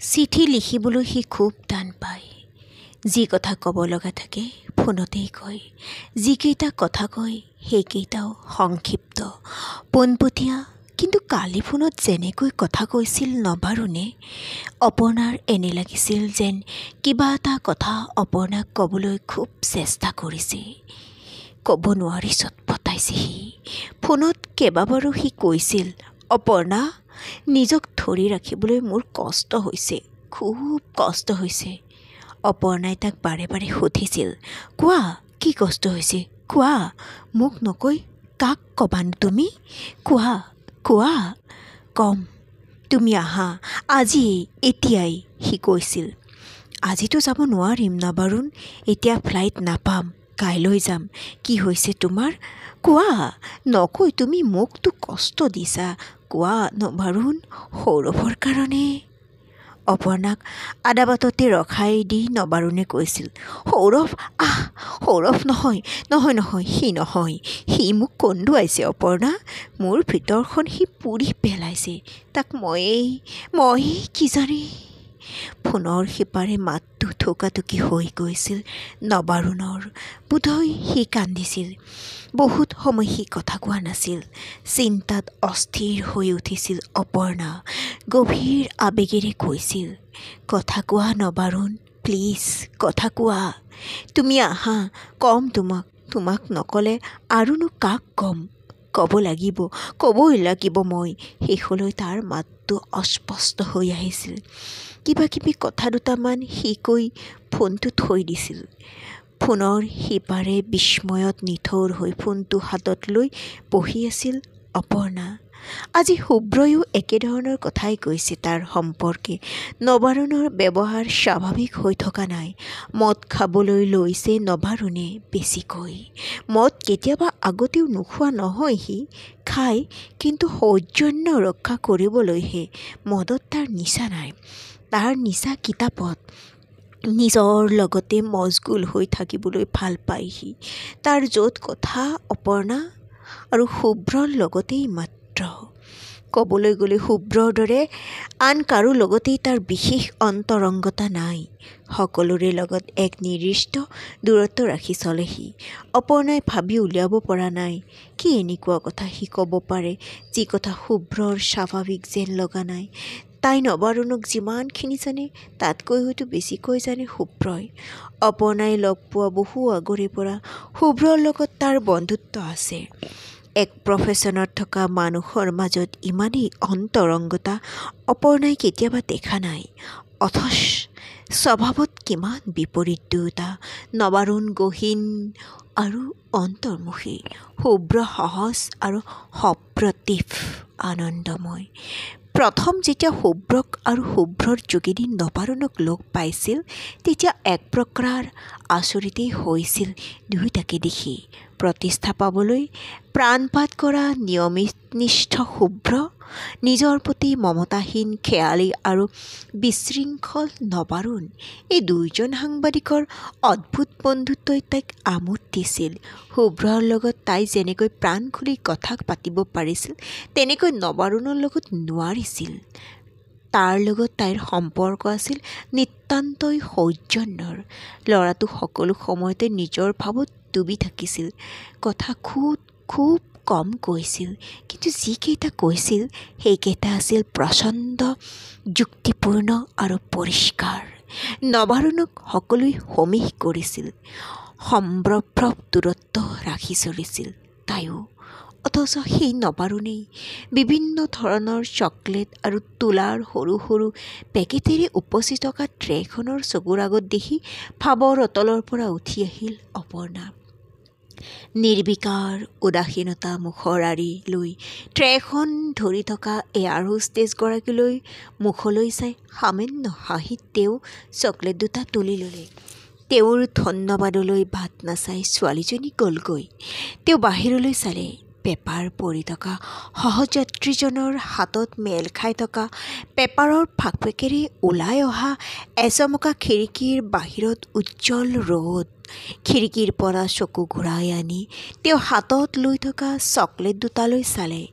চিঠি লিখিবলৈ সি খুব টান পায়। যি কথা ক'ব লগা থাকে ফোনতেই কয়। যিকেইটা কথা কয় সেইকেইটাও সংক্ষিপ্ত পোনপটীয়া। কিন্তু কালি ফোনত যেনেকৈ কথা কৈছিল নবাৰুণে, অপৰ্ণাৰ এনে লাগিছিল যেন কিবা এটা কথা অপৰ্ণাক ক'বলৈ খুব চেষ্টা কৰিছে। ক'ব নোৱাৰি চটপটাইছে সি। ফোনত কেইবাবাৰো সি কৈছিল, অপৰ্ণা, নিজক ধৰি ৰাখিবলৈ মোৰ কষ্ট হৈছে, খুব কষ্ট হৈছে। অপৰ্ণাই তাক বাৰে বাৰে সুধিছিল, কোৱা কি কষ্ট হৈছে, কোৱা, মোক নকৈ কাক ক'বানো তুমি, কোৱা কোৱা। কম, তুমি আহা আজিয়েই, এতিয়াই, সি কৈছিল। আজিতো যাব নোৱাৰিম নবাৰুণ, এতিয়া ফ্লাইট নাপাম, কাইলৈ যাম। কি হৈছে তোমাৰ, কোৱা, নকৈ তুমি মোকতো কষ্ট দিছা, কোৱা নবাৰুণ, সৌৰভৰ কাৰণে। অপৰ্ণাক আদা বাটতে ৰখাই দি নবাৰুণে কৈছিল, সৌৰভ, আহ, সৌৰভ নহয় নহয় নহয়, সি নহয়, সি মোক কন্দুৱাইছে অপৰ্ণা, মোৰ ভিতৰখন সি পুৰি পেলাইছে, তাক মই কিজানি। ফোনৰ সিপাৰে মাতটো থোকাথুকি হৈ গৈছিল নবাৰুণৰ। বোধহয় সি কান্দিছিল। বহুত সময় সি কথা কোৱা নাছিল। চিন্তাত অস্থিৰ হৈ উঠিছিল অপৰ্ণা। গভীৰ আবেগেৰে কৈছিল, কথা কোৱা নবাৰুণ, প্লিজ কথা কোৱা। তুমি আহা, ক'ম তোমাক নক'লে আৰুনো কাক ক'ম, ক'বই লাগিব মই। শেষলৈ তাৰ মাতটো অস্পষ্ট হৈ আহিছিল। কিবা কিবি কথা দুটামান সি কৈ ফোনটো থৈ দিছিল। ফোনৰ সিপাৰে বিস্ময়ত নিথৰ হৈ ফোনটো হাতত লৈ বহি আছিল অপৰ্ণা। আজি শুভ্ৰয়ো একেধৰণৰ কথাই কৈছে তাৰ সম্পৰ্কে। নবাৰুণৰ ব্যৱহাৰ স্বাভাৱিক হৈ থকা নাই। মদ খাবলৈ লৈছে নবাৰুণে বেছিকৈ। মদ কেতিয়াবা আগতেও নোখোৱা নহয় সি, খায়, কিন্তু সৌজন্য ৰক্ষা কৰিবলৈহে। মদত তাৰ নিচা নাই, তাৰ নিচা কিতাপত। নিজৰ লগতে মচগুল হৈ থাকিবলৈ ভাল পায় সি। তাৰ য'ত কথা অপৰ্ণা আৰু শুভ্ৰৰ লগতেই মাত্ৰ। ক'বলৈ গ'লে শুভ্ৰৰ দৰে আন কাৰো লগতেই তাৰ বিশেষ অন্তৰংগতা নাই। সকলোৰে লগত এক নিৰ্দিষ্ট দূৰত্ব ৰাখি চলে সি। অপৰ্ণাই ভাবি উলিয়াব পৰা নাই কি এনেকুৱা কথা সি ক'ব পাৰে যি কথা শুভ্ৰৰ স্বাভাৱিক যেন লগা নাই। তাই নবাৰুণক যিমানখিনি জানে তাতকৈ হয়তো বেছিকৈ জানে শুভ্ৰই। অপৰ্ণাই লগ পোৱা বহু আগৰে পৰা শুভ্ৰৰ লগত তাৰ বন্ধুত্ব আছে। এক প্ৰফেশ্যনত থকা মানুহৰ মাজত ইমানেই অন্তৰংগতা অপৰ্ণাই কেতিয়াবা দেখা নাই। অথচ স্বভাৱত কিমান বিপৰীত দুয়োটা। নবাৰুণ গহীন আৰু অন্তৰ্মুখী, শুভ্ৰ সহজ আৰু সপ্ৰতিভ আনন্দময়। প্ৰথম যেতিয়া শুভ্ৰক আৰু শুভ্ৰৰ যোগেদি নবাৰুণক লগ পাইছিল তেতিয়া এক প্ৰকাৰ আচৰিতেই হৈছিল দুয়োটাকে দেখি। প্ৰতিষ্ঠা পাবলৈ প্ৰাণপাত কৰা নিয়মনিষ্ঠ শুভ্ৰ, নিজৰ প্ৰতি মমতাহীন খেয়ালী আৰু বিশৃংখল নবাৰুণ, এই দুয়োজন সাংবাদিকৰ অদ্ভুত বন্ধুত্বই তাইক আমোদ দিছিল। শুভ্ৰৰ লগত তাই যেনেকৈ প্ৰাণ খুলি কথা পাতিব পাৰিছিল তেনেকৈ নবাৰুণৰ লগত নোৱাৰিছিল। তাৰ লগত তাইৰ সম্পৰ্ক আছিল নিতান্তই সৌজন্যৰ। ল'ৰাটো সকলো সময়তে নিজৰ ভাৱত ডুবি থাকিছিল। কথা খুব কম কৈছিল, কিন্তু যিকেইটা কৈছিল সেইকেইটা আছিল প্ৰচণ্ড যুক্তিপূৰ্ণ আৰু পৰিষ্কাৰ। নবাৰুণক সকলোৱে সমীহ কৰিছিল, সম্ভ্ৰম দূৰত্ব ৰাখি চলিছিল তাইও। অথচ সেই নবাৰুণেই বিভিন্ন ধৰণৰ চকলেট আৰু তুলাৰ সৰু সৰু পেকেটেৰে উপচি থকা ট্ৰেখনৰ চকুৰ আগত দেখি ভাৱৰ অতলৰ পৰা উঠি আহিল অপৰ্ণা। নিৰ্বিকাৰ উদাসীনতা মুখৰ আঁৰি লৈ ট্ৰেখন ধৰি থকা এয়াৰ হোষ্টেছগৰাকীলৈ মুখলৈ চাই সামান্য হাঁহিত তেওঁ চকলেট দুটা তুলি ল'লে। তেওঁৰ ধন্যবাদলৈ বাট নাচাই ছোৱালীজনী গ'লগৈ। তেওঁ বাহিৰলৈ চালে। পেপাৰ পঢ়ি থকা সহযাত্ৰীজনৰ হাতত মেল খাই থকা পেপাৰৰ ফাঁকেৰে ওলাই অহা এচমকা খিৰিকীৰ বাহিৰত উজ্জ্বল ৰ'দ। খিৰিকীৰ পৰা চকু ঘূৰাই আনি তেওঁ হাতত লৈ থকা চকলেট দুটালৈ চালে।